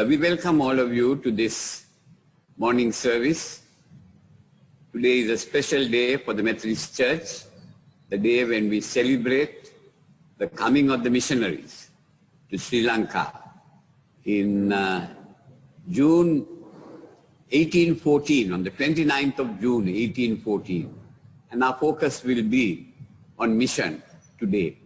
We welcome all of you to this morning service. Today is a special day for the Methodist Church, the day when we celebrate the coming of the missionaries to Sri Lanka in June 1814, on the 29th of June 1814. And our focus will be on mission today.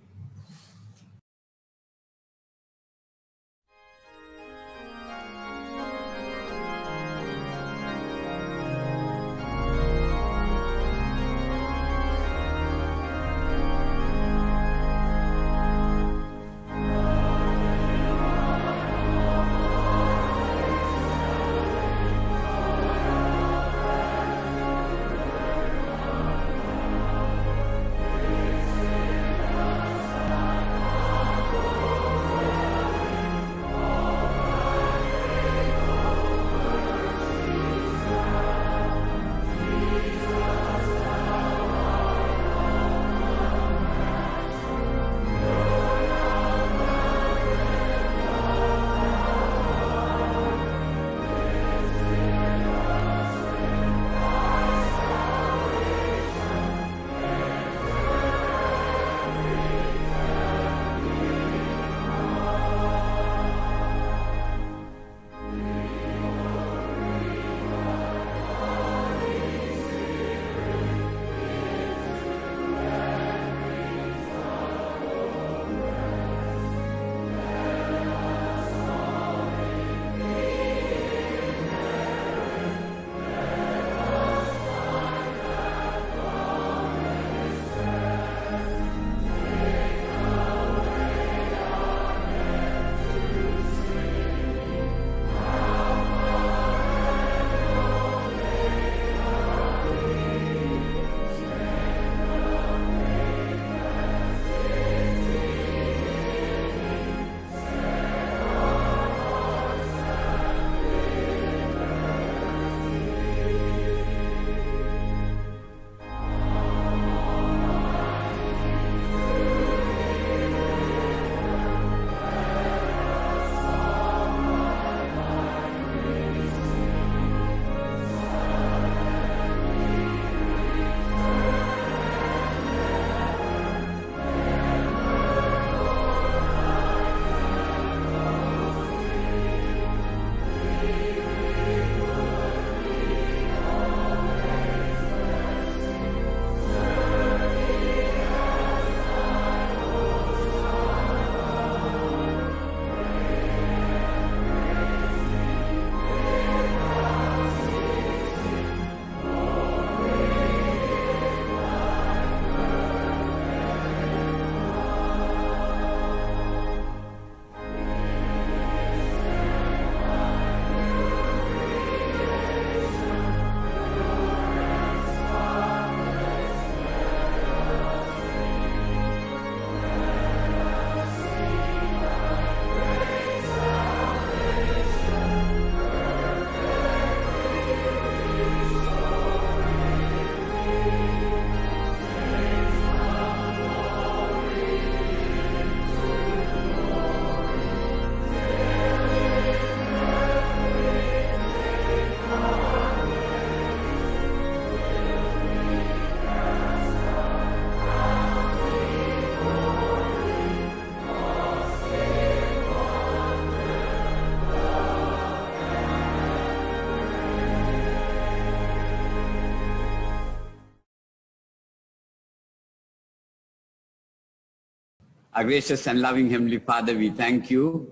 Our gracious and loving Heavenly Father, we thank you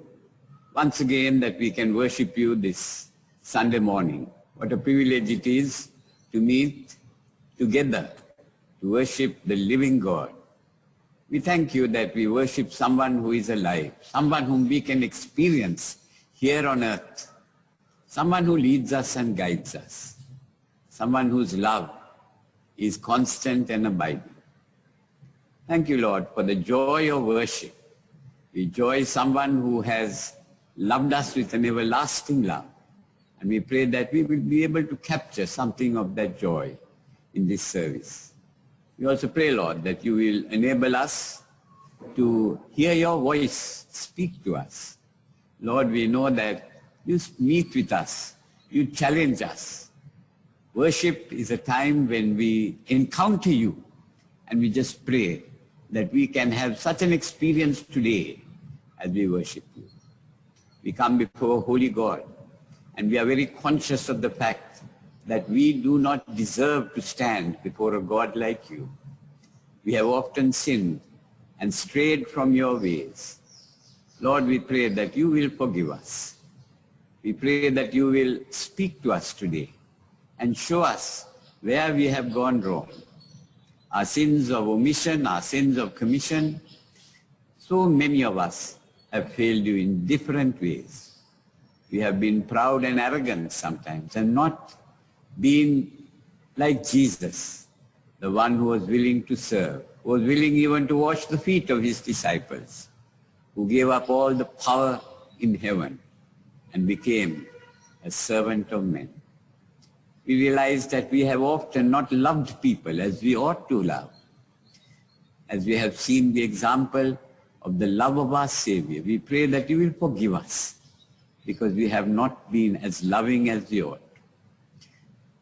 once again that we can worship you this Sunday morning. What a privilege it is to meet together to worship the living God. We thank you that we worship someone who is alive, someone whom we can experience here on earth, someone who leads us and guides us, someone whose love is constant and abiding. Thank you, Lord, for the joy of worship. We joy someone who has loved us with an everlasting love. And we pray that we will be able to capture something of that joy in this service. We also pray, Lord, that you will enable us to hear your voice speak to us. Lord, we know that You meet with us. You challenge us. Worship is a time when we encounter you, and we just pray that we can have such an experience today as we worship you. We come before Holy God, and we are very conscious of the fact that we do not deserve to stand before a God like you. We have often sinned and strayed from your ways. Lord, we pray that you will forgive us. We pray that you will speak to us today and show us where we have gone wrong. Our sins of omission, our sins of commission. So many of us have failed you in different ways. We have been proud and arrogant sometimes and not been like Jesus, the one who was willing to serve, who was willing even to wash the feet of his disciples, who gave up all the power in heaven and became a servant of men. We realize that we have often not loved people as we ought to love. As we have seen the example of the love of our Savior, we pray that you will forgive us because we have not been as loving as we ought.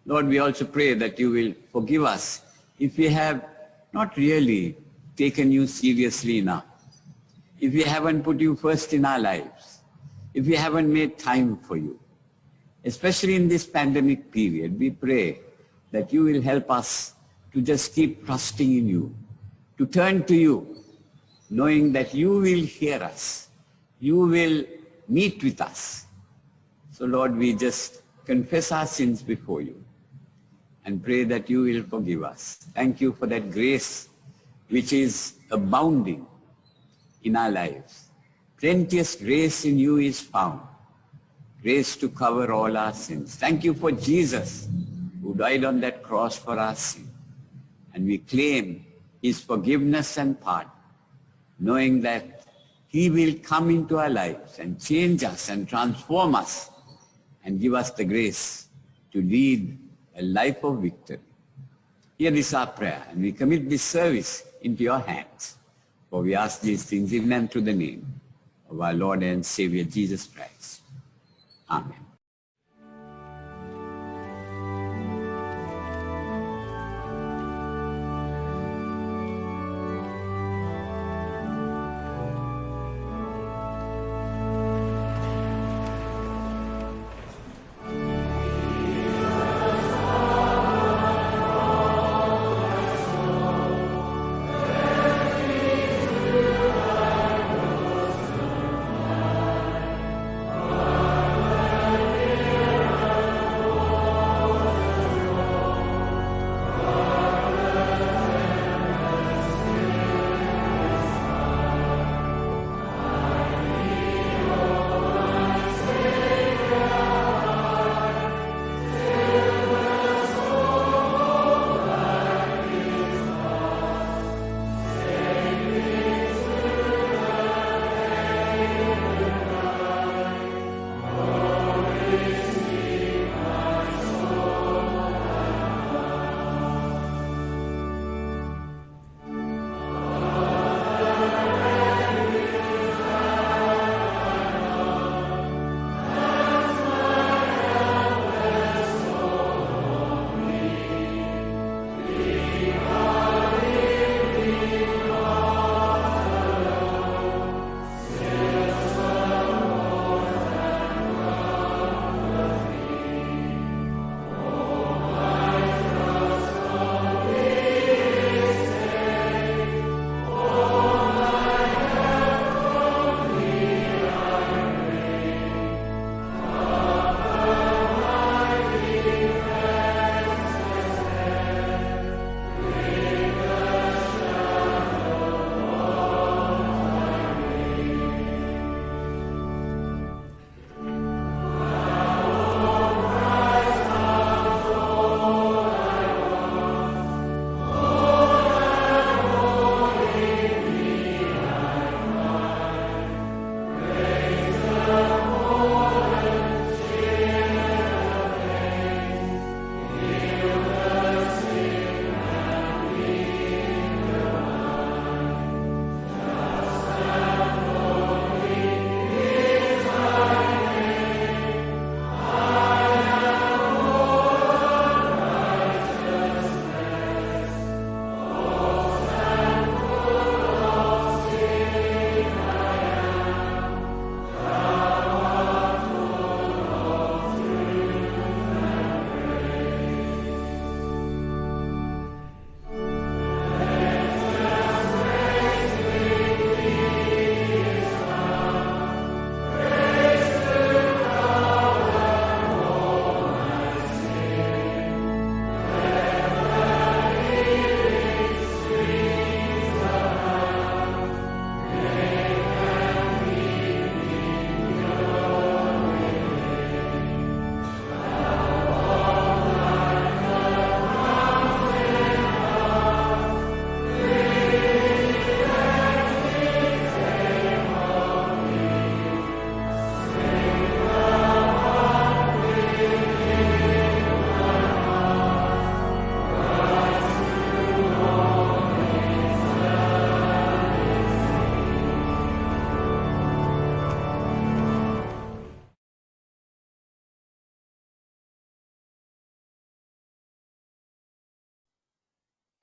Lord, we also pray that you will forgive us if we have not really taken you seriously enough, if we haven't put you first in our lives, if we haven't made time for you. Especially in this pandemic period, we pray that you will help us to just keep trusting in you, to turn to you, knowing that you will hear us, you will meet with us. So Lord, we just confess our sins before you and pray that you will forgive us. Thank you for that grace which is abounding in our lives. Plenteous grace in you is found. Grace to cover all our sins. Thank you for Jesus who died on that cross for our sin. And we claim his forgiveness and pardon, knowing that he will come into our lives and change us and transform us and give us the grace to lead a life of victory. Here is our prayer, and we commit this service into your hands. For we ask these things in and through the name of our Lord and Savior Jesus Christ. Amen.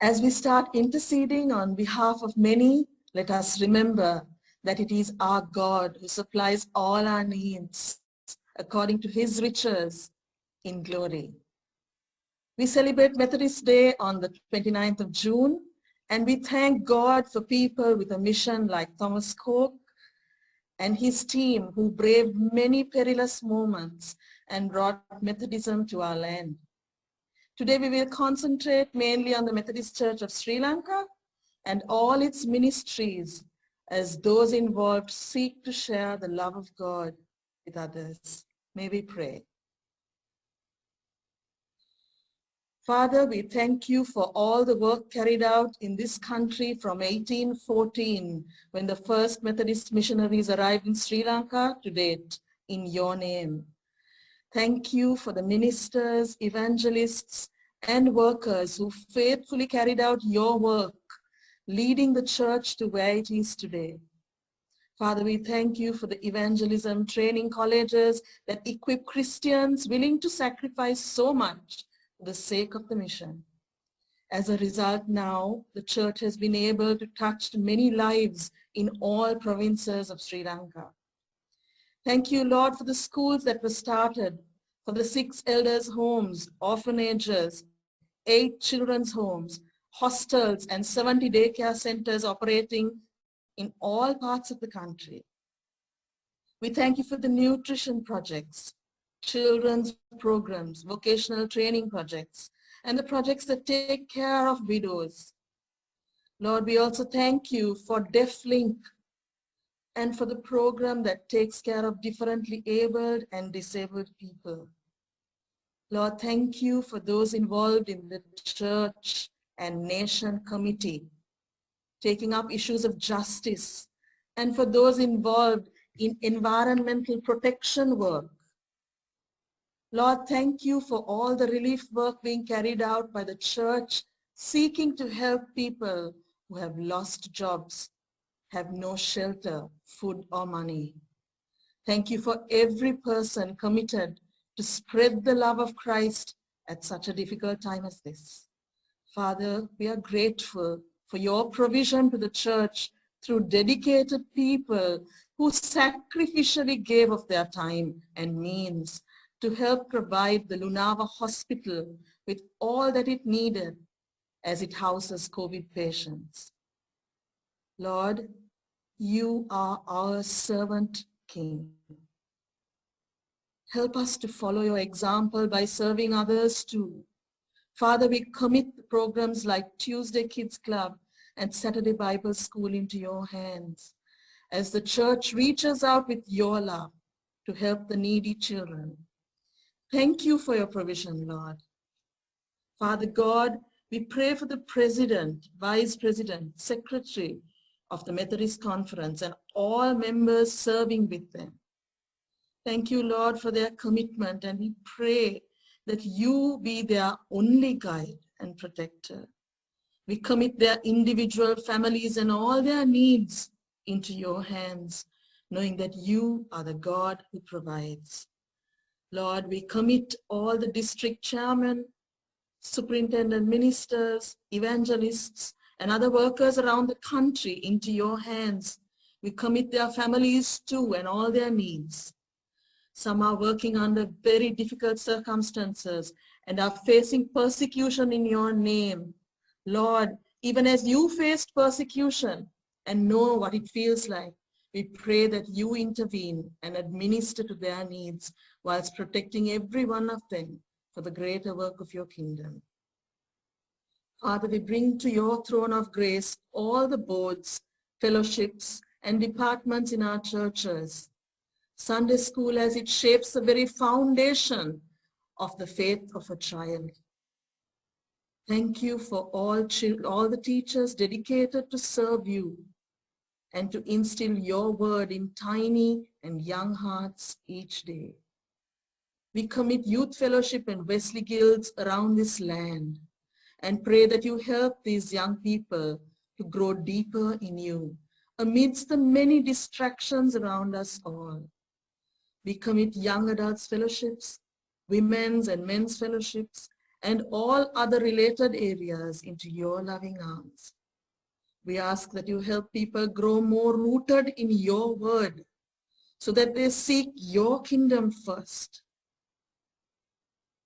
As we start interceding on behalf of many, let us remember that it is our God who supplies all our needs according to his riches in glory. We celebrate Methodist Day on the 29th of June, and we thank God for people with a mission like Thomas Coke and his team who braved many perilous moments and brought Methodism to our land. Today we will concentrate mainly on the Methodist Church of Sri Lanka and all its ministries as those involved seek to share the love of God with others. May we pray. Father, we thank you for all the work carried out in this country from 1814, when the first Methodist missionaries arrived in Sri Lanka, to date, in your name. Thank you for the ministers, evangelists, and workers who faithfully carried out your work, leading the church to where it is today. Father, we thank you for the evangelism training colleges that equip Christians willing to sacrifice so much for the sake of the mission. As a result now, the church has been able to touch many lives in all provinces of Sri Lanka. Thank you, Lord, for the schools that were started, for the 6 elders' homes, orphanages, 8 children's homes, hostels, and 70 daycare centers operating in all parts of the country. We thank you for the nutrition projects, children's programs, vocational training projects, and the projects that take care of widows. Lord, we also thank you for DeafLink and for the program that takes care of differently abled and disabled people. Lord, thank you for those involved in the church and nation committee, taking up issues of justice, and for those involved in environmental protection work. Lord, thank you for all the relief work being carried out by the church, seeking to help people who have lost jobs, have no shelter, food, or money. Thank you for every person committed to spread the love of Christ at such a difficult time as this. Father, we are grateful for your provision to the church through dedicated people who sacrificially gave of their time and means to help provide the Lunava Hospital with all that it needed as it houses COVID patients. Lord, you are our servant King. Help us to follow your example by serving others too. Father, we commit programs like Tuesday Kids Club and Saturday Bible School into your hands as the church reaches out with your love to help the needy children. Thank you for your provision, Lord. Father God, we pray for the president, vice president, secretary of the Methodist Conference and all members serving with them. Thank you, Lord, for their commitment, and we pray that you be their only guide and protector. We commit their individual families and all their needs into your hands, knowing that you are the God who provides. Lord, we commit all the district chairmen, superintendent ministers, evangelists, and other workers around the country into your hands. We commit their families too and all their needs. Some are working under very difficult circumstances and are facing persecution in your name. Lord, even as you faced persecution and know what it feels like, we pray that you intervene and administer to their needs whilst protecting every one of them for the greater work of your kingdom. Father, we bring to your throne of grace all the boards, fellowships, and departments in our churches. Sunday school as it shapes the very foundation of the faith of a child. Thank you for all the teachers dedicated to serve you and to instill your word in tiny and young hearts each day. We commit youth fellowship and Wesley guilds around this land and pray that you help these young people to grow deeper in you amidst the many distractions around us all. We commit young adults fellowships, women's and men's fellowships, and all other related areas into your loving arms. We ask that you help people grow more rooted in your word so that they seek your kingdom first.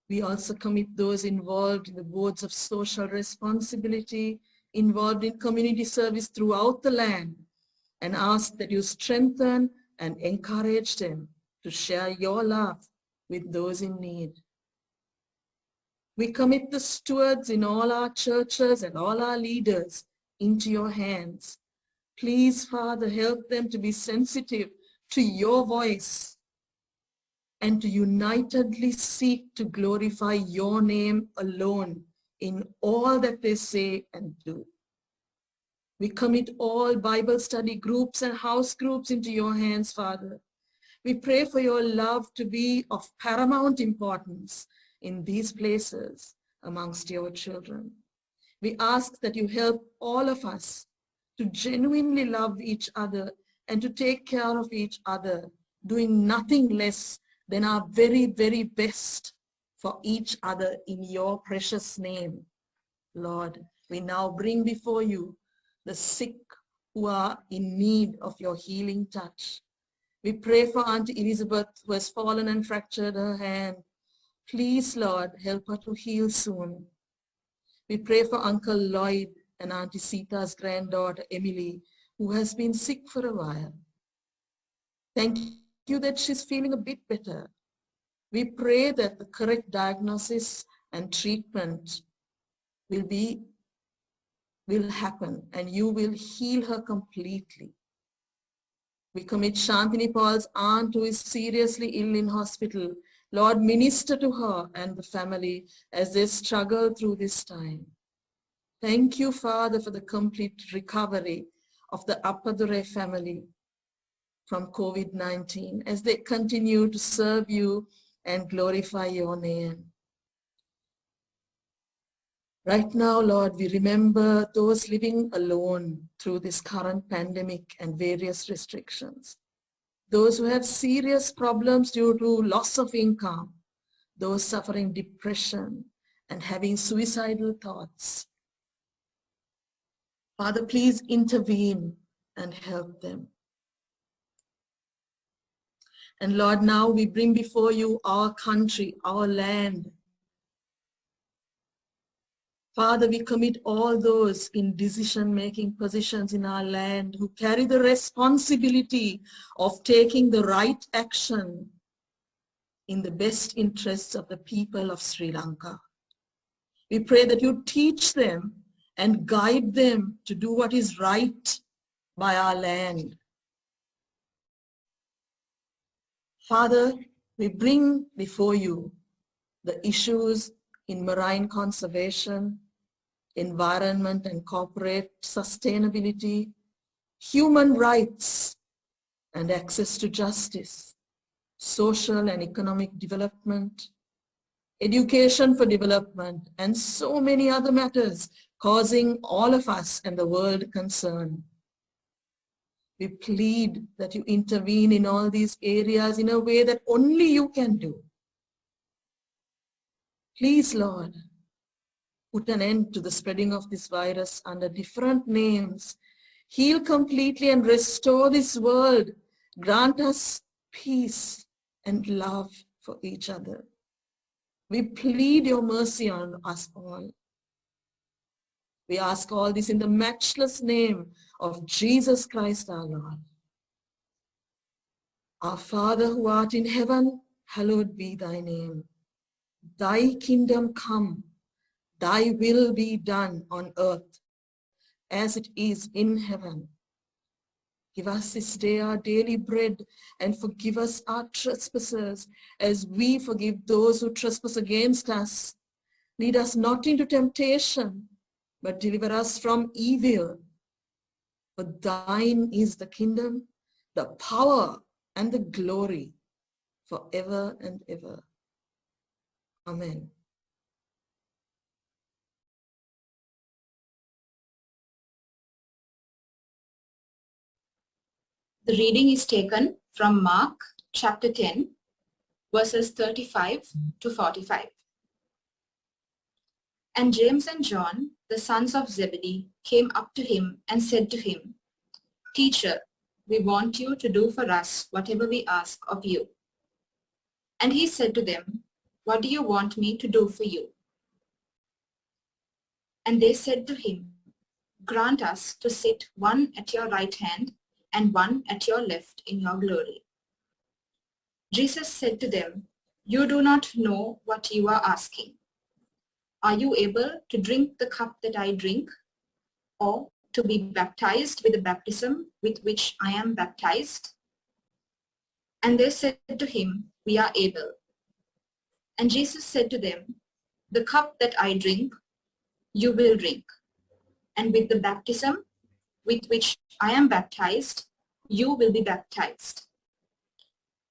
We also commit those involved in the boards of social responsibility, involved in community service throughout the land, and ask that you strengthen and encourage them to share your love with those in need. We commit the stewards in all our churches and all our leaders into your hands. Please, Father, help them to be sensitive to your voice and to unitedly seek to glorify your name alone in all that they say and do. We commit all Bible study groups and house groups into your hands, Father. We pray for your love to be of paramount importance in these places amongst your children. We ask that you help all of us to genuinely love each other and to take care of each other, doing nothing less than our very, very best for each other in your precious name. Lord, we now bring before you the sick who are in need of your healing touch. We pray for Auntie Elizabeth who has fallen and fractured her hand. Please, Lord, help her to heal soon. We pray for Uncle Lloyd and Auntie Sita's granddaughter, Emily, who has been sick for a while. Thank you that she's feeling a bit better. We pray that the correct diagnosis and treatment will happen and you will heal her completely. We commit Shantini Paul's aunt who is seriously ill in hospital. Lord, minister to her and the family as they struggle through this time. Thank you, Father, for the complete recovery of the Appadure family from COVID-19 as they continue to serve you and glorify your name. Right now, Lord, we remember those living alone through this current pandemic and various restrictions. Those who have serious problems due to loss of income, those suffering depression and having suicidal thoughts. Father, please intervene and help them. And Lord, now we bring before you our country, our land. Father, we commit all those in decision-making positions in our land who carry the responsibility of taking the right action in the best interests of the people of Sri Lanka. We pray that you teach them and guide them to do what is right by our land. Father, we bring before you the issues in marine conservation, environment and corporate sustainability, human rights and access to justice, social and economic development, education for development, and so many other matters causing all of us and the world concern. We plead that you intervene in all these areas in a way that only you can do. Please, Lord, put an end to the spreading of this virus under different names. Heal completely and restore this world. Grant us peace and love for each other. We plead your mercy on us all. We ask all this in the matchless name of Jesus Christ our Lord. Our Father who art in heaven, hallowed be thy name. Thy kingdom come, thy will be done on earth as it is in heaven. Give us this day our daily bread and forgive us our trespasses as we forgive those who trespass against us. Lead us not into temptation, but deliver us from evil. For thine is the kingdom, the power, and the glory forever and ever. Amen. The reading is taken from Mark chapter 10, verses 35 to 45. And James and John, the sons of Zebedee, came up to him and said to him, Teacher, we want you to do for us whatever we ask of you. And he said to them, What do you want me to do for you? And they said to him, Grant us to sit one at your right hand and one at your left in your glory. Jesus said to them, You do not know what you are asking. Are you able to drink the cup that I drink, or to be baptized with the baptism with which I am baptized? And they said to him, We are able. And Jesus said to them, The cup that I drink, you will drink, and with the baptism with which I am baptized, you will be baptized.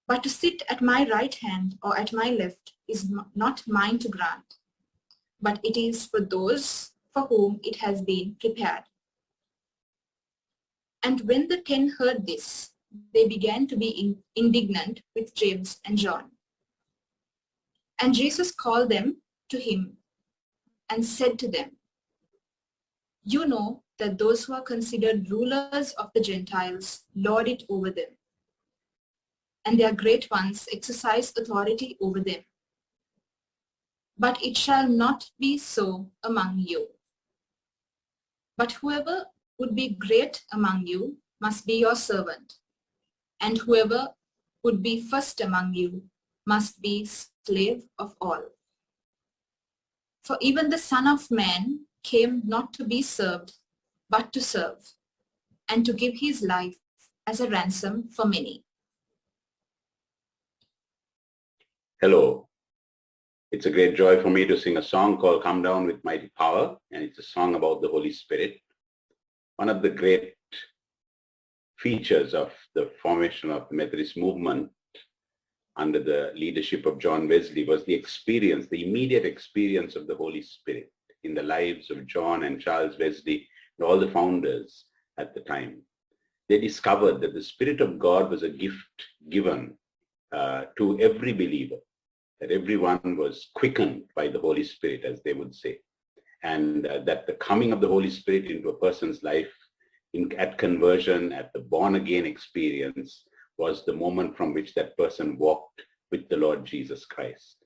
But to sit at my right hand or at my left is not mine to grant, but it is for those for whom it has been prepared. And when the 10 heard this, they began to be indignant with James and John. And Jesus called them to him and said to them, You know that those who are considered rulers of the Gentiles lord it over them, and their great ones exercise authority over them. But it shall not be so among you. But whoever would be great among you must be your servant, and whoever would be first among you must be slave of all. For even the Son of Man came not to be served, but to serve, and to give his life as a ransom for many. Hello. It's a great joy for me to sing a song called Come Down with Mighty Power, and it's a song about the Holy Spirit. One of the great features of the formation of the Methodist movement under the leadership of John Wesley was the experience, the immediate experience of the Holy Spirit in the lives of John and Charles Wesley and all the founders at the time. They discovered that the Spirit of God was a gift given to every believer, that everyone was quickened by the Holy Spirit, as they would say, and that the coming of the Holy Spirit into a person's life at conversion, at the born-again experience, was the moment from which that person walked with the Lord Jesus Christ.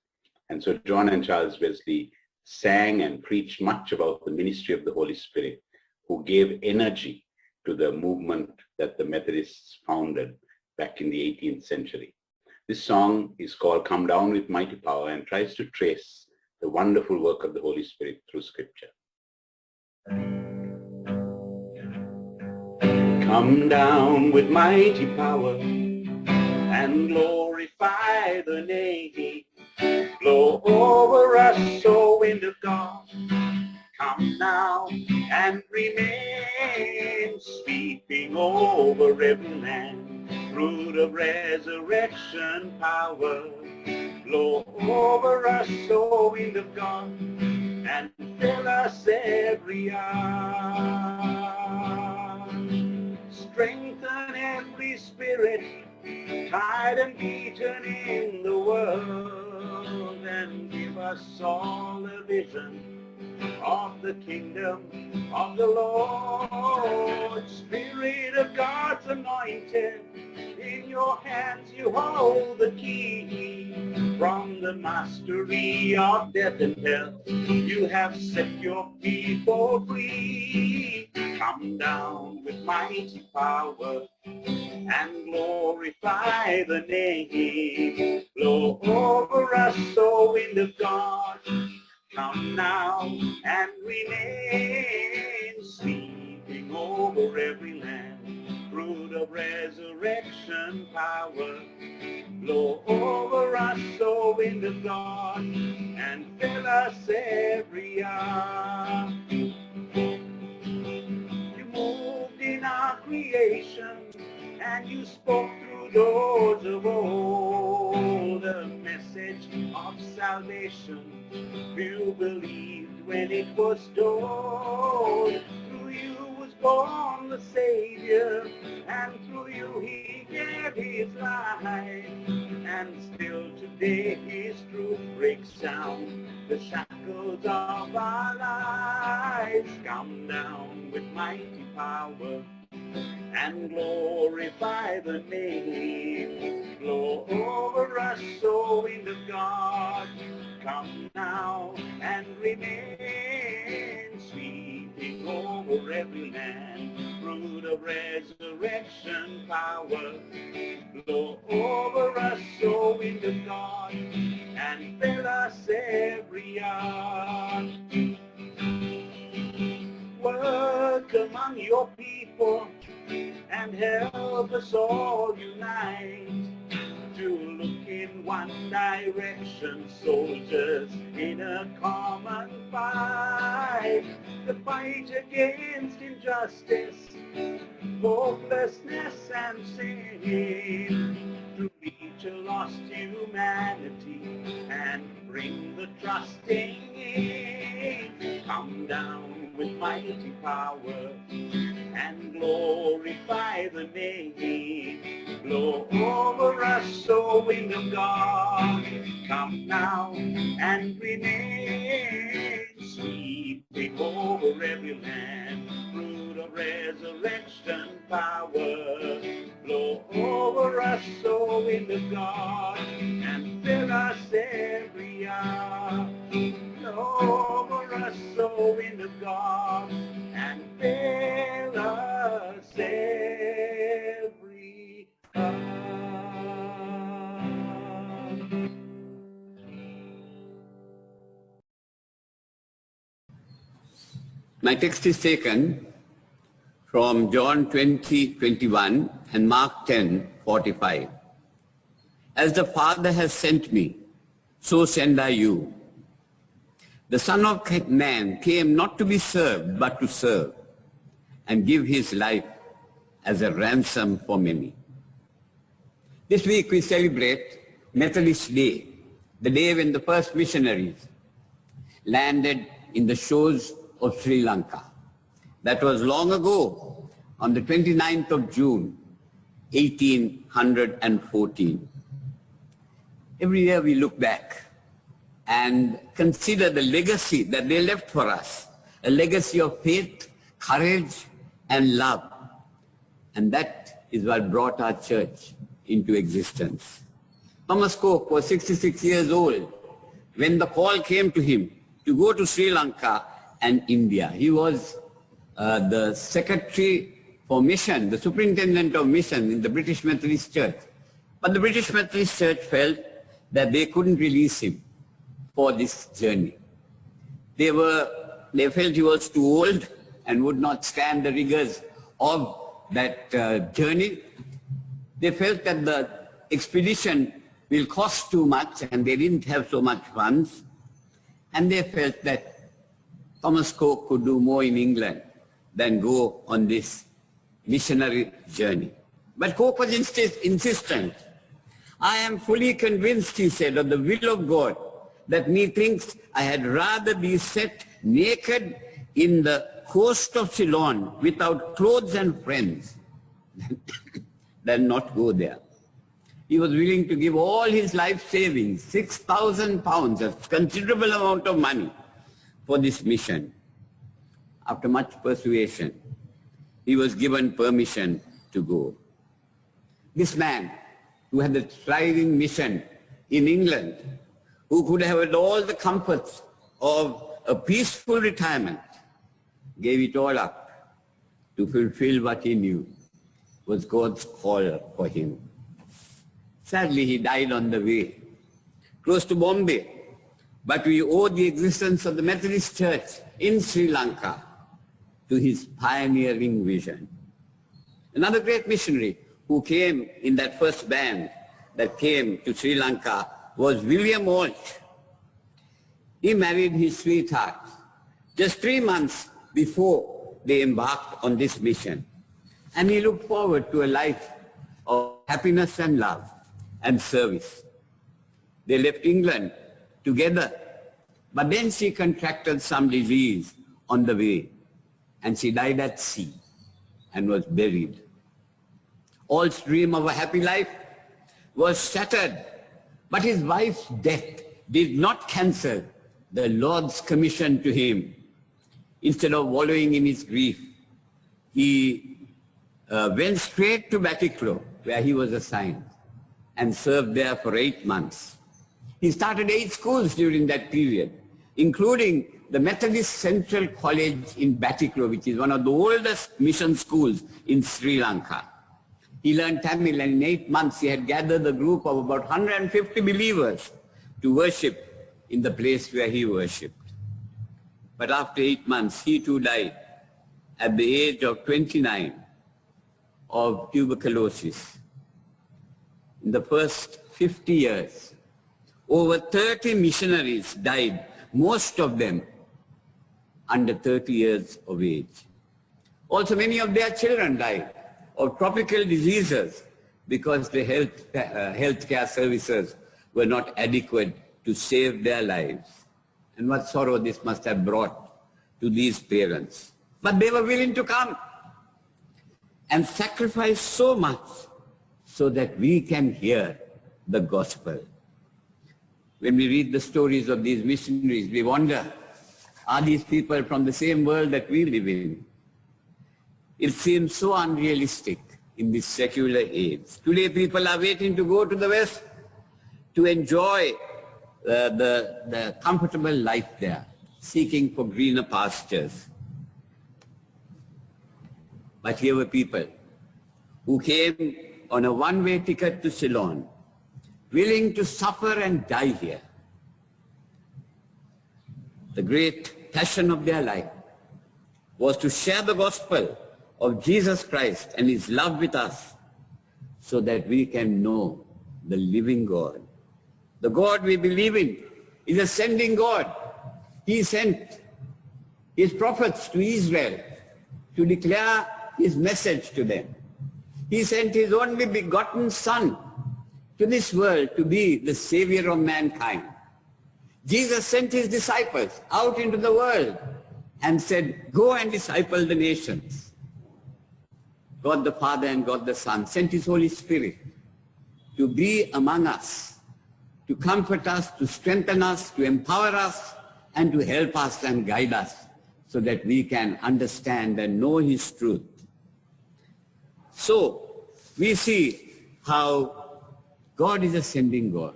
And so John and Charles Wesley sang and preached much about the ministry of the Holy Spirit, who gave energy to the movement that the Methodists founded back in the 18th century. This song is called Come Down with Mighty Power and tries to trace the wonderful work of the Holy Spirit through Scripture. Come down with mighty power and glorify the name. Blow over us, O wind of God. Come now and remain, sweeping over every land. Fruit of resurrection power, blow over us, O wind of God, and fill us every hour. Strengthen every spirit, tired and beaten in the world, and give us all a vision of the kingdom of the Lord. Spirit of God's anointed, in your hands you hold the key. From the mastery of death and hell, you have set your people free. Come down with mighty power and glorify the name. Blow over us, O wind of God. Come now and remain, sweeping over every land. Fruit of resurrection power, blow over us, O wind of God, and fill us every hour. You moved in our creation, and you spoke through doors of old, a message of salvation. You believed when it was told. Through you was born the Savior, and through you he gave his life. And still today his truth breaks down the shackles miracles of our lives. Come down with mighty power and glorify the name. Blow over us, O wind of God. Come now and remain, sweeping over every land. Fruit of resurrection power. Blow over us, O wind of God, and fill us every hour. Work among your people and help us all unite to look in one direction, soldiers in a common fight. The fight against injustice, hopelessness and sin, to reach a lost humanity and bring the trusting in. Come down with mighty power and glorify the name. Blow over us, O wind of God. Come now and remain, sweeping over every land. Fruit of resurrection power. Blow over us, O wind of God, and fill us every hour. Blow over us, O wind of God, and fill us every hour. My text is taken from John 20:21 and Mark 10:45. As the Father has sent me, so send I you. The Son of Man came not to be served, but to serve, and give his life as a ransom for many. This week we celebrate Methodist Day, the day when the first missionaries landed in the shores of Sri Lanka. That was long ago, on the 29th of June, 1814. Every year we look back and consider the legacy that they left for us, a legacy of faith, courage, and love. And that is what brought our church into existence. Thomas Cook was 66 years old when the call came to him to go to Sri Lanka and India. He was the secretary for mission, the superintendent of mission in the British Methodist Church. But the British Methodist Church felt that they couldn't release him for this journey. They felt he was too old and would not stand the rigors of that journey. They felt that the expedition will cost too much and they didn't have so much funds. And they felt that Thomas Cook could do more in England than go on this missionary journey. But Cook was insistent. I am fully convinced, he said, of the will of God, that methinks I had rather be set naked in the coast of Ceylon without clothes and friends than not go there. He was willing to give all his life savings, 6,000 pounds, a considerable amount of money, for this mission. After much persuasion, he was given permission to go. This man, who had a thriving mission in England, who could have had all the comforts of a peaceful retirement, gave it all up to fulfill what he knew was God's call for him. Sadly, he died on the way, close to Bombay, but we owe the existence of the Methodist Church in Sri Lanka to his pioneering vision. Another great missionary who came in that first band that came to Sri Lanka was William Walsh. He married his sweetheart just 3 months before they embarked on this mission. And he looked forward to a life of happiness and love and service. They left England together, but then she contracted some disease on the way, and she died at sea and was buried. All's dream of a happy life was shattered, but his wife's death did not cancel the Lord's commission to him. Instead of wallowing in his grief, he went straight to Batticlo, where he was assigned, and served there for 8 months. He started 8 schools during that period, including the Methodist Central College in Batticlo, which is one of the oldest mission schools in Sri Lanka. He learned Tamil, and in 8 months he had gathered a group of about 150 believers to worship in the place where he worshipped. But after 8 months, he too died at the age of 29 of tuberculosis. In the first 50 years, over 30 missionaries died, most of them under 30 years of age. Also, many of their children died of tropical diseases because the healthcare services were not adequate to save their lives. And what sorrow this must have brought to these parents. But they were willing to come and sacrifice so much so that we can hear the gospel. When we read the stories of these missionaries, we wonder, are these people from the same world that we live in? It seems so unrealistic in this secular age. Today people are waiting to go to the West to enjoy the comfortable life there, seeking for greener pastures. But here were people who came on a one-way ticket to Ceylon, willing to suffer and die here. The great passion of their life was to share the gospel of Jesus Christ and his love with us so that we can know the living God. The God we believe in is a sending God. He sent his prophets to Israel to declare his message to them. He sent his only begotten Son to this world to be the Savior of mankind. Jesus sent his disciples out into the world and said, go and disciple the nations. God the Father and God the Son sent his Holy Spirit to be among us, to comfort us, to strengthen us, to empower us, and to help us and guide us so that we can understand and know his truth. So we see how God is a sending God.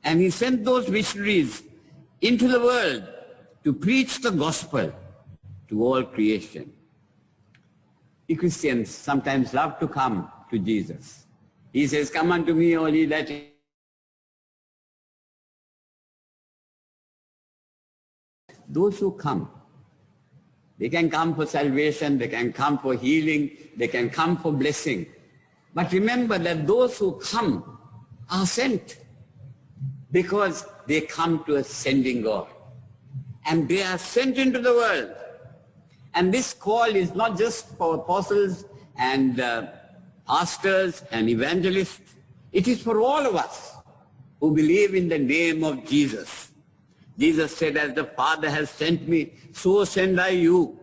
And he sent those missionaries into the world to preach the gospel to all creation. We Christians sometimes love to come to Jesus. He says, come unto me, all ye that those who come, they can come for salvation, they can come for healing, they can come for blessing. But remember that those who come are sent because they come to a sending God. And they are sent into the world. And this call is not just for apostles and pastors and evangelists. It is for all of us who believe in the name of Jesus. Jesus said, as the Father has sent me, so send I you.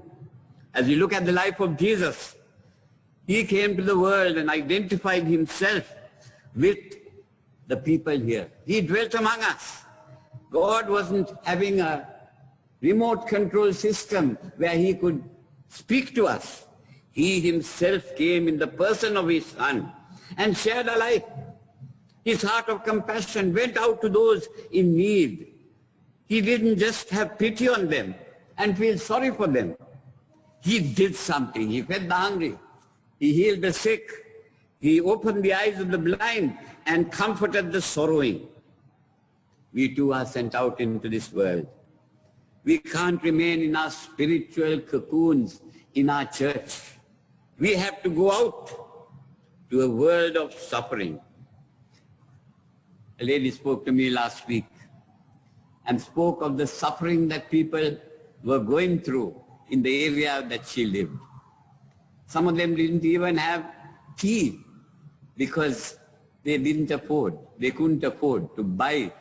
As you look at the life of Jesus, he came to the world and identified himself with the people here. He dwelt among us. God wasn't having a remote control system where he could speak to us. He himself came in the person of his Son and shared a life. His heart of compassion went out to those in need. He didn't just have pity on them and feel sorry for them. He did something. He fed the hungry. He healed the sick. He opened the eyes of the blind and comforted the sorrowing. We too are sent out into this world. We can't remain in our spiritual cocoons in our church. We have to go out to a world of suffering. A lady spoke to me last week and spoke of the suffering that people were going through in the area that she lived. Some of them didn't even have tea because they couldn't afford to buy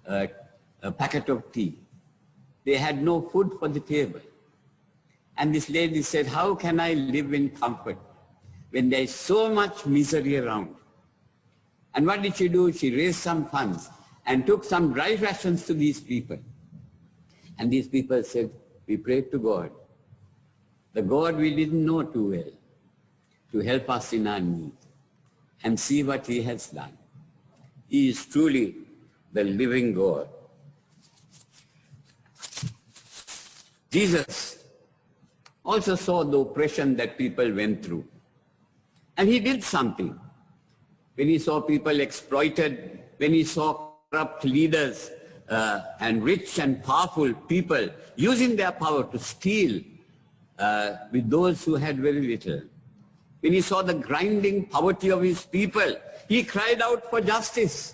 a packet of tea. They had no food for the table. And this lady said, how can I live in comfort when there is so much misery around? And what did she do? She raised some funds and took some dry rations to these people. And these people said, we prayed to God, the God we didn't know too well, to help us in our need. And see what he has done. He is truly the living God. Jesus also saw the oppression that people went through. And he did something. When he saw people exploited, when he saw corrupt leaders and rich and powerful people using their power to steal with those who had very little. When he saw the grinding poverty of his people, he cried out for justice.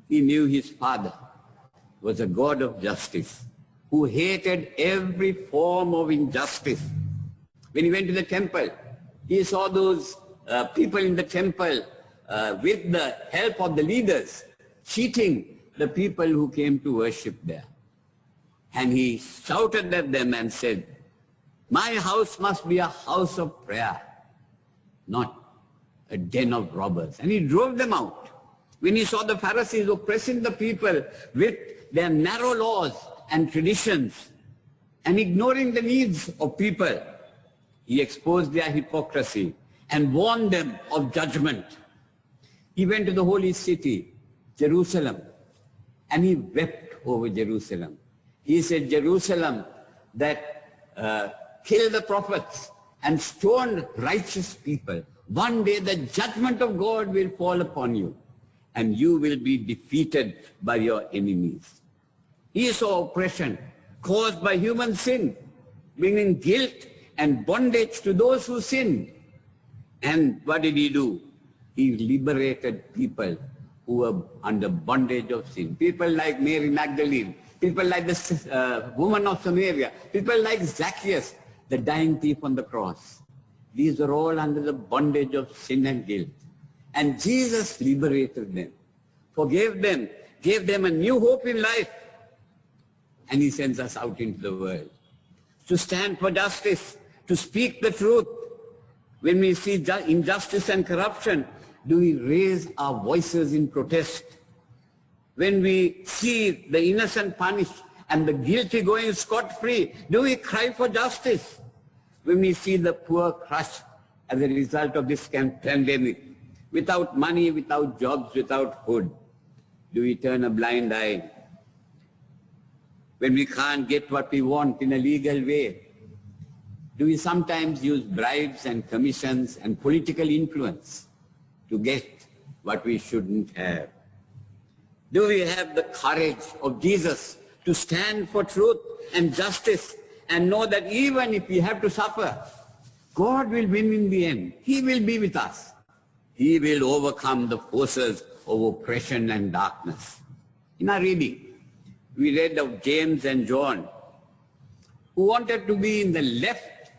He knew his Father was a God of justice who hated every form of injustice. When he went to the temple, he saw those people in the temple with the help of the leaders cheating the people who came to worship there. And he shouted at them and said, my house must be a house of prayer, not a den of robbers. And he drove them out. When he saw the Pharisees oppressing the people with their narrow laws and traditions and ignoring the needs of people, he exposed their hypocrisy and warned them of judgment. He went to the holy city, Jerusalem, and he wept over Jerusalem. He said, Jerusalem that killed the prophets and stoned righteous people. One day the judgment of God will fall upon you and you will be defeated by your enemies. He saw oppression caused by human sin, bringing guilt and bondage to those who sinned. And what did he do? He liberated people who were under bondage of sin. People like Mary Magdalene, people like the woman of Samaria, people like Zacchaeus, the dying thief on the cross. These are all under the bondage of sin and guilt. And Jesus liberated them, forgave them, gave them a new hope in life. And he sends us out into the world to stand for justice, to speak the truth. When we see injustice and corruption, do we raise our voices in protest? When we see the innocent punished and the guilty going scot-free, do we cry for justice? When we see the poor crushed as a result of this pandemic, without money, without jobs, without food, do we turn a blind eye? When we can't get what we want in a legal way, do we sometimes use bribes and commissions and political influence to get what we shouldn't have? Do we have the courage of Jesus to stand for truth and justice and know that even if we have to suffer, God will win in the end. He will be with us. He will overcome the forces of oppression and darkness. In our reading, we read of James and John, who wanted to be in the left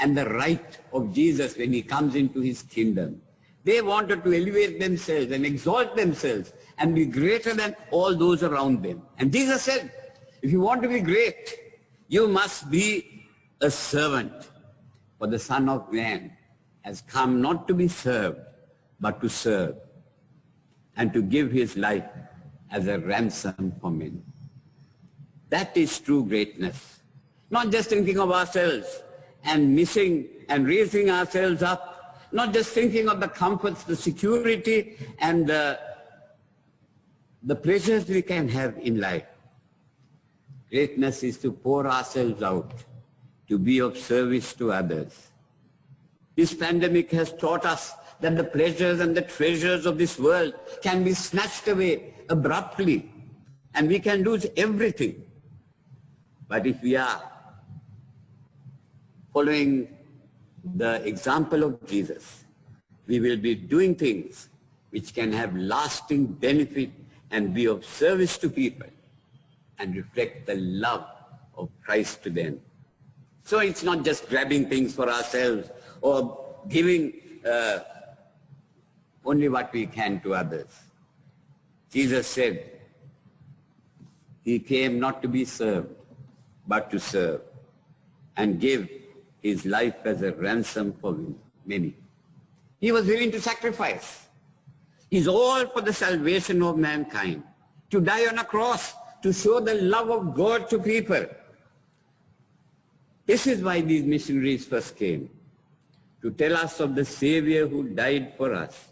and the right of Jesus when he comes into his kingdom. They wanted to elevate themselves and exalt themselves and be greater than all those around them. And Jesus said, if you want to be great, you must be a servant. For the Son of Man has come not to be served, but to serve and to give his life as a ransom for many. That is true greatness. Not just thinking of ourselves and missing and raising ourselves up, not just thinking of the comforts, the security, and the pleasures we can have in life. Greatness is to pour ourselves out, to be of service to others. This pandemic has taught us that the pleasures and the treasures of this world can be snatched away abruptly, and we can lose everything. But if we are following the example of Jesus, we will be doing things which can have lasting benefit and be of service to people and reflect the love of Christ to them. So it's not just grabbing things for ourselves or giving only what we can to others. Jesus said he came not to be served, but to serve and give his life as a ransom for many. He was willing to sacrifice. He's all for the salvation of mankind, to die on a cross to show the love of God to people. This is why these missionaries first came, to tell us of the Savior who died for us,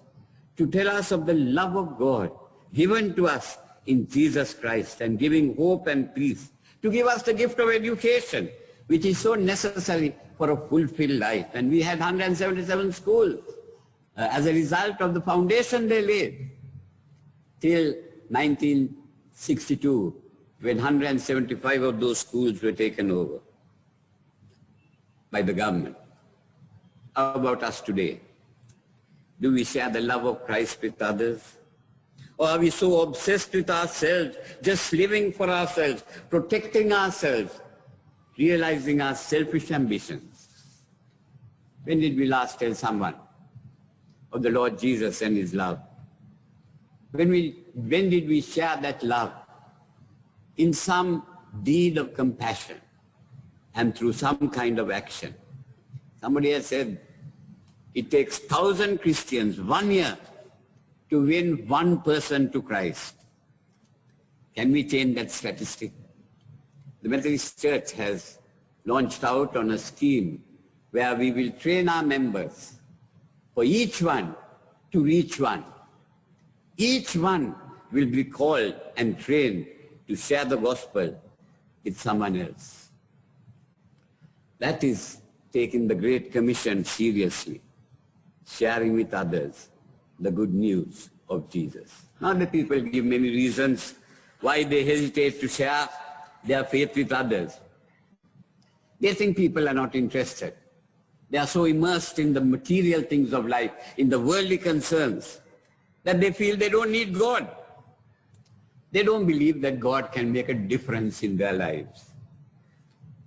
to tell us of the love of God given to us in Jesus Christ and giving hope and peace, to give us the gift of education, which is so necessary for a fulfilled life. And we had 177 schools as a result of the foundation they laid till 1962, when 175 of those schools were taken over by the government. How about us today? Do we share the love of Christ with others? Or are we so obsessed with ourselves, just living for ourselves, protecting ourselves, realizing our selfish ambitions? When did we last tell someone of the Lord Jesus and his love? When did we share that love in some deed of compassion and through some kind of action? Somebody has said, it takes 1,000 Christians 1 year to win one person to Christ. Can we change that statistic? The Methodist Church has launched out on a scheme where we will train our members for each one to reach one. Each one will be called and trained to share the gospel with someone else. That is taking the Great Commission seriously, sharing with others the good news of Jesus. Now the people give many reasons why they hesitate to share their faith with others. They think people are not interested. They are so immersed in the material things of life, in the worldly concerns, that they feel they don't need God. They don't believe that God can make a difference in their lives.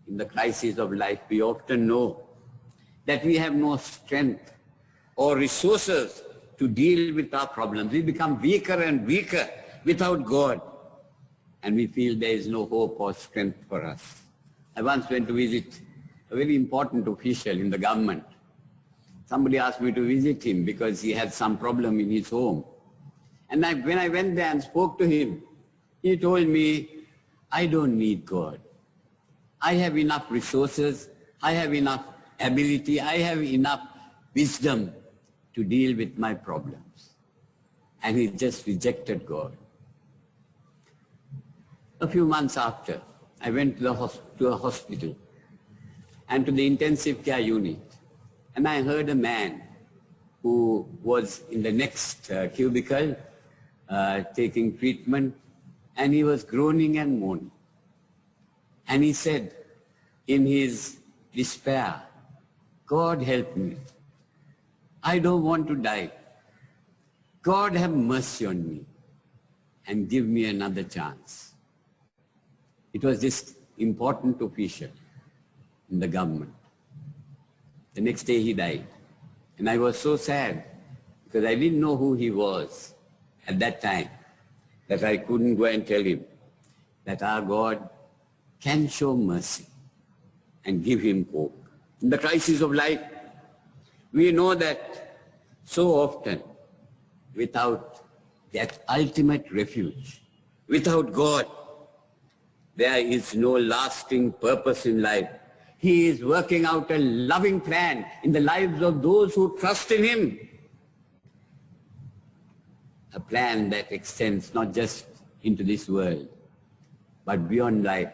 In the crisis of life, we often know that we have no strength or resources to deal with our problems. We become weaker and weaker without God, and we feel there is no hope or strength for us. I once went to visit a very important official in the government. Somebody asked me to visit him because he had some problem in his home. And when I went there and spoke to him, he told me, I don't need God. I have enough resources, I have enough ability, I have enough wisdom to deal with my problems. And he just rejected God. A few months after, I went to a hospital and to the intensive care unit. And I heard a man who was in the next cubicle taking treatment, and he was groaning and moaning. And he said in his despair, God help me. I don't want to die. God have mercy on me and give me another chance. It was this important official in the government. The next day he died. And I was so sad because I didn't know who he was at that time, that I couldn't go and tell him that our God can show mercy and give him hope. In the crisis of life, we know that so often without that ultimate refuge, without God, there is no lasting purpose in life. He is working out a loving plan in the lives of those who trust in him. A plan that extends not just into this world, but beyond life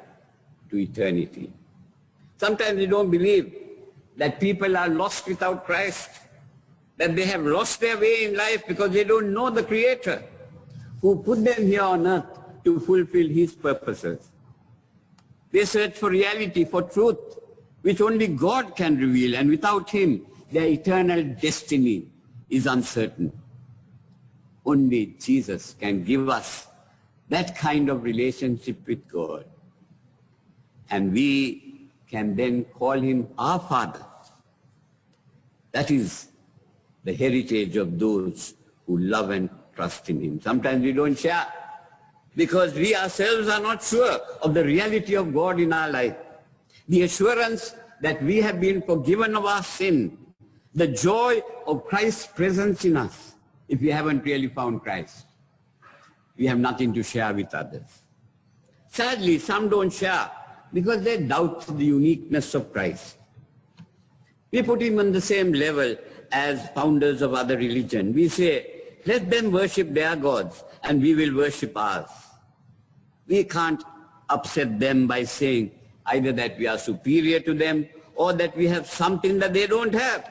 to eternity. Sometimes we don't believe that people are lost without Christ, that they have lost their way in life because they don't know the Creator who put them here on earth to fulfill his purposes. They search for reality, for truth, which only God can reveal, and without him, their eternal destiny is uncertain. Only Jesus can give us that kind of relationship with God. And we can then call him our Father. That is the heritage of those who love and trust in him. Sometimes we don't share because we ourselves are not sure of the reality of God in our life. The assurance that we have been forgiven of our sin, the joy of Christ's presence in us. If we haven't really found Christ, we have nothing to share with others. Sadly, some don't share because they doubt the uniqueness of Christ. We put him on the same level as founders of other religion. We say, let them worship their gods and we will worship ours. We can't upset them by saying either that we are superior to them or that we have something that they don't have.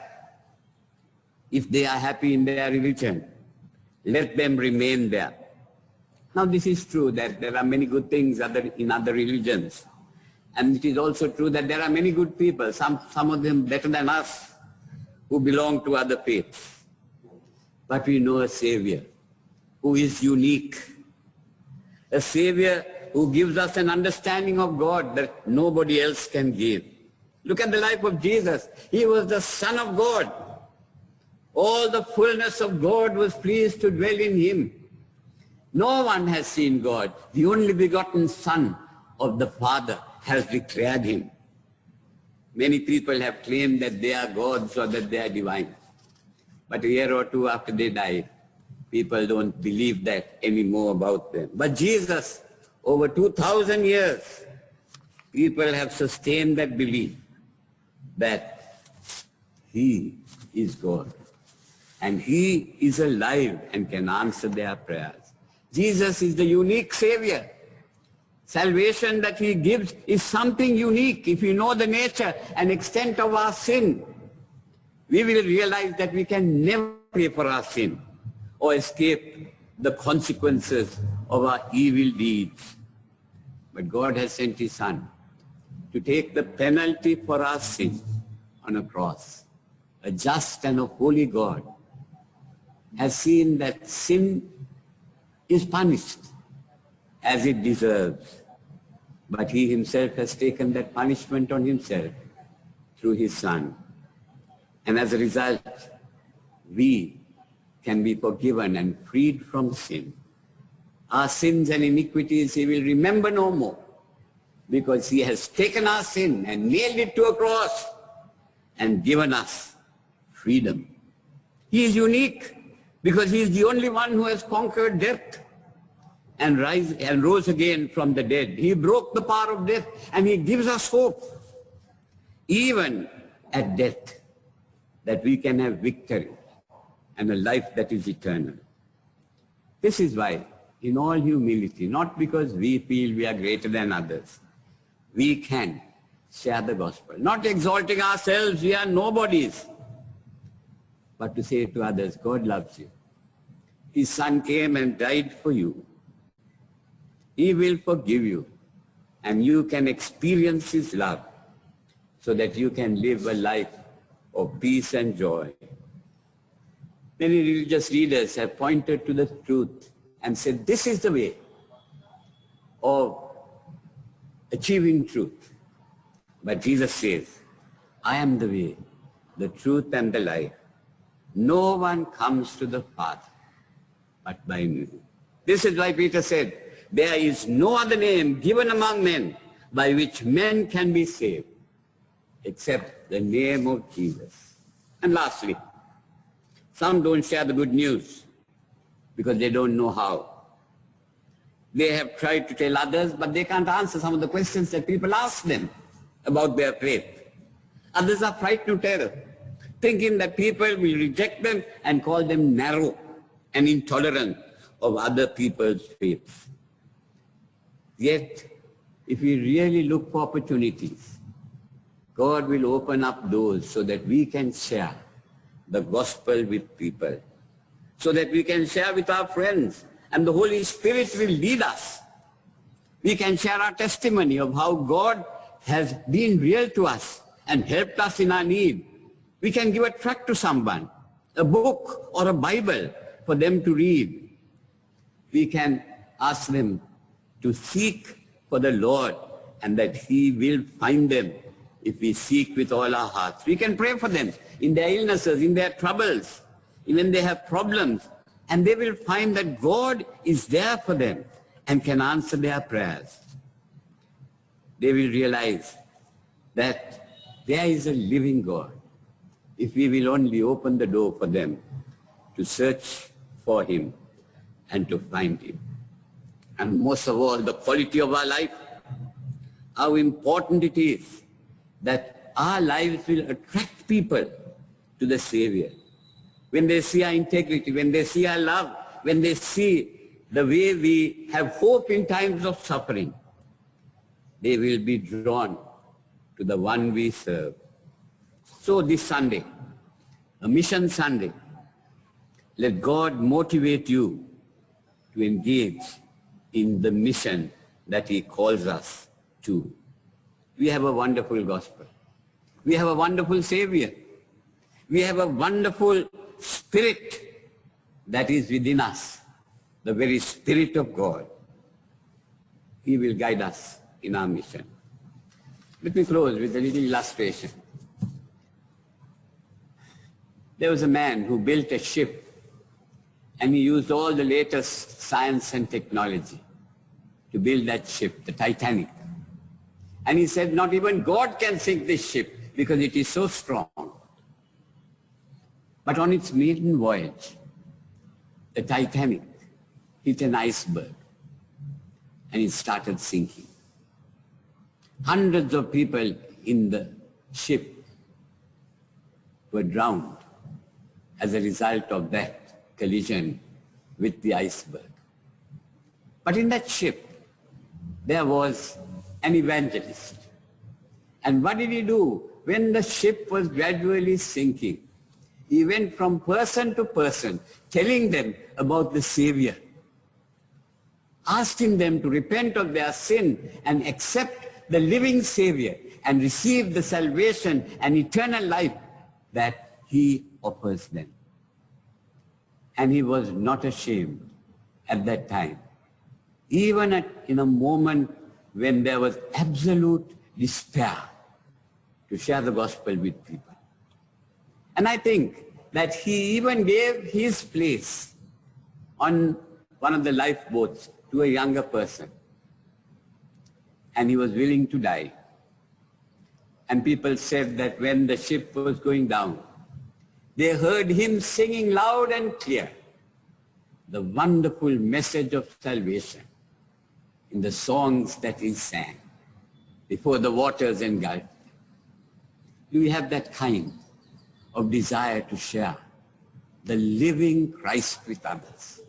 If they are happy in their religion, let them remain there. Now this is true that there are many good things in other religions. And it is also true that there are many good people, some of them better than us, who belong to other faiths. But we know a Savior who is unique. A Savior who gives us an understanding of God that nobody else can give. Look at the life of Jesus. He was the Son of God. All the fullness of God was pleased to dwell in him. No one has seen God. The only begotten Son of the Father has declared him. Many people have claimed that they are gods or that they are divine. But a year or two after they die, people don't believe that anymore about them. But Jesus, over 2,000 years, people have sustained that belief that he is God. And he is alive and can answer their prayers. Jesus is the unique Savior. Salvation that he gives is something unique. If we know the nature and extent of our sin, we will realize that we can never pay for our sin or escape the consequences of our evil deeds. But God has sent his Son to take the penalty for our sin on a cross. A just and a holy God has seen that sin is punished as it deserves. But he himself has taken that punishment on himself through his Son. And as a result, we can be forgiven and freed from sin. Our sins and iniquities he will remember no more, because he has taken our sin and nailed it to a cross and given us freedom. He is unique because he is the only one who has conquered death and rose again from the dead. He broke the power of death and he gives us hope, even at death, that we can have victory and a life that is eternal. This is why, in all humility, not because we feel we are greater than others, we can share the gospel. Not exalting ourselves, we are nobodies, but to say to others, God loves you. His Son came and died for you. He will forgive you, and you can experience his love so that you can live a life of peace and joy. Many religious leaders have pointed to the truth and said, this is the way of achieving truth. But Jesus says, I am the way, the truth and the life. No one comes to the Father but by me. This is why Peter said, there is no other name given among men by which men can be saved except the name of Jesus. And lastly, some don't share the good news because they don't know how. They have tried to tell others, but they can't answer some of the questions that people ask them about their faith. Others are frightened to tell, thinking that people will reject them and call them narrow and intolerant of other people's faiths. Yet, if we really look for opportunities, God will open up doors so that we can share the gospel with people, so that we can share with our friends, and the Holy Spirit will lead us. We can share our testimony of how God has been real to us and helped us in our need. We can give a tract to someone, a book or a Bible for them to read. We can ask them to seek for the Lord and that he will find them if we seek with all our hearts. We can pray for them in their illnesses, in their troubles, even they have problems, and they will find that God is there for them and can answer their prayers. They will realize that there is a living God if we will only open the door for them to search for him and to find him. and most of all, the quality of our life, how important it is that our lives will attract people to the Savior. When they see our integrity, when they see our love, when they see the way we have hope in times of suffering, they will be drawn to the one we serve. So this Sunday, a Mission Sunday, let God motivate you to engage in the mission that He calls us to. We have a wonderful gospel. We have a wonderful Savior. We have a wonderful Spirit that is within us, the very Spirit of God. He will guide us in our mission. Let me close with a little illustration. There was a man who built a ship, and he used all the latest science and technology to build that ship, the Titanic. And he said, not even God can sink this ship because it is so strong. But on its maiden voyage, the Titanic hit an iceberg and it started sinking. Hundreds of people in the ship were drowned as a result of that collision with the iceberg. But in that ship, there was an evangelist. And what did he do? When the ship was gradually sinking, he went from person to person, telling them about the Savior, asking them to repent of their sin and accept the living Savior and receive the salvation and eternal life that He offers them. And he was not ashamed at that time, even in a moment when there was absolute despair, to share the gospel with people. And I think that he even gave his place on one of the lifeboats to a younger person. And he was willing to die. And people said that when the ship was going down, they heard him singing loud and clear the wonderful message of salvation in the songs that he sang before the waters engulfed them. Do we have that kind of desire to share the living Christ with others?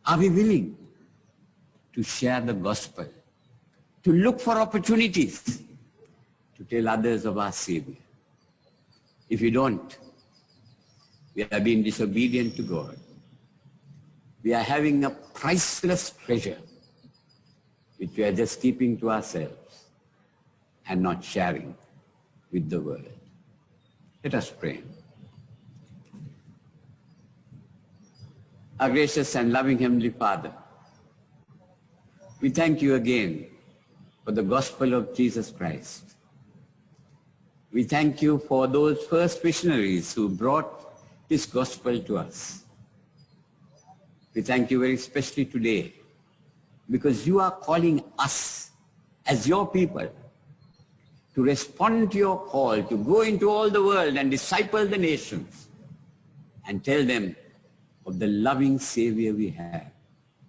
Are we willing to share the gospel, to look for opportunities to tell others of our Savior? If you don't, we are being disobedient to God. We are having a priceless treasure which we are just keeping to ourselves and not sharing with the world. Let us pray. Our gracious and loving Heavenly Father, we thank you again for the gospel of Jesus Christ. We thank you for those first missionaries who brought this gospel to us. We thank you very especially today because you are calling us as your people to respond to your call, to go into all the world and disciple the nations and tell them of the loving Savior we have,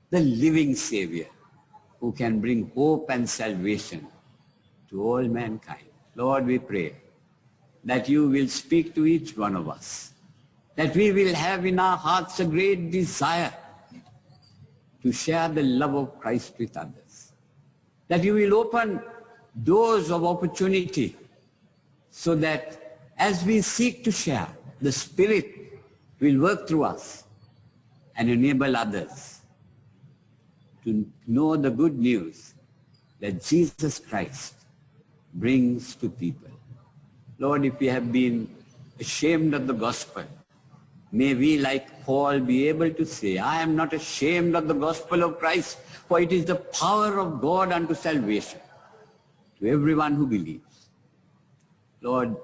the living Savior who can bring hope and salvation to all mankind. Lord, we pray that you will speak to each one of us, that we will have in our hearts a great desire to share the love of Christ with others, that you will open doors of opportunity so that as we seek to share, the Spirit will work through us and enable others to know the good news that Jesus Christ brings to people. Lord, if we have been ashamed of the gospel, may we, like Paul, be able to say, I am not ashamed of the gospel of Christ, for it is the power of God unto salvation to everyone who believes. Lord,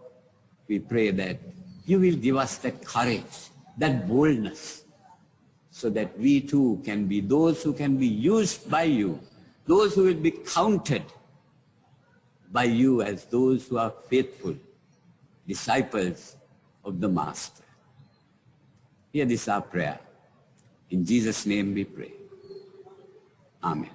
we pray that you will give us that courage, that boldness, so that we too can be those who can be used by you, those who will be counted by you as those who are faithful disciples of the Master. Hear this our prayer. In Jesus' name we pray. Amen.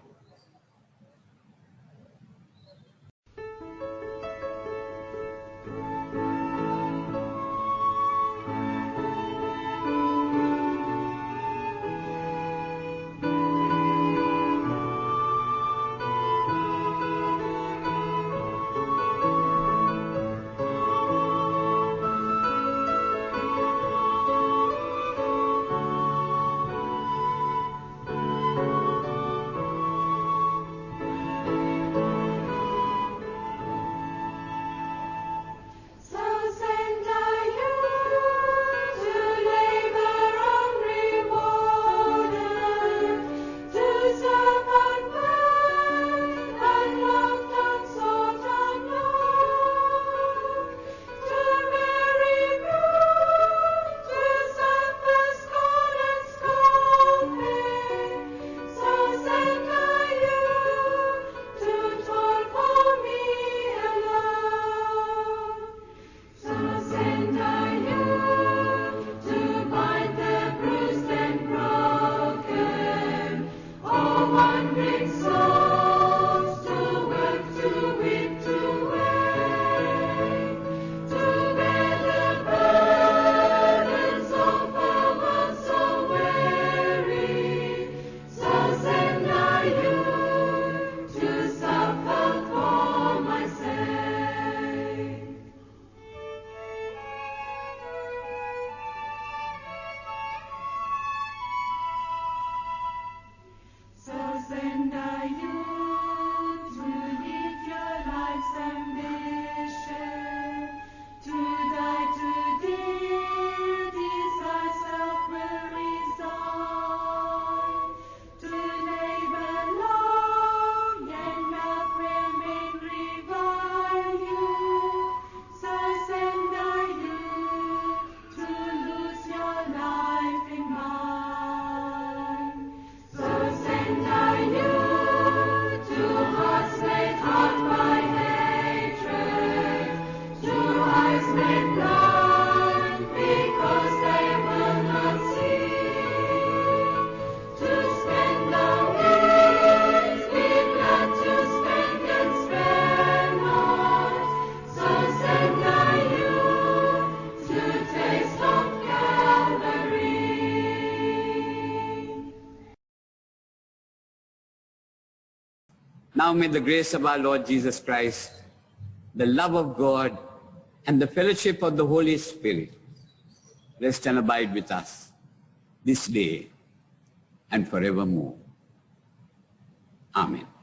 Now may the grace of our Lord Jesus Christ, the love of God, and the fellowship of the Holy Spirit rest and abide with us this day and forevermore. Amen.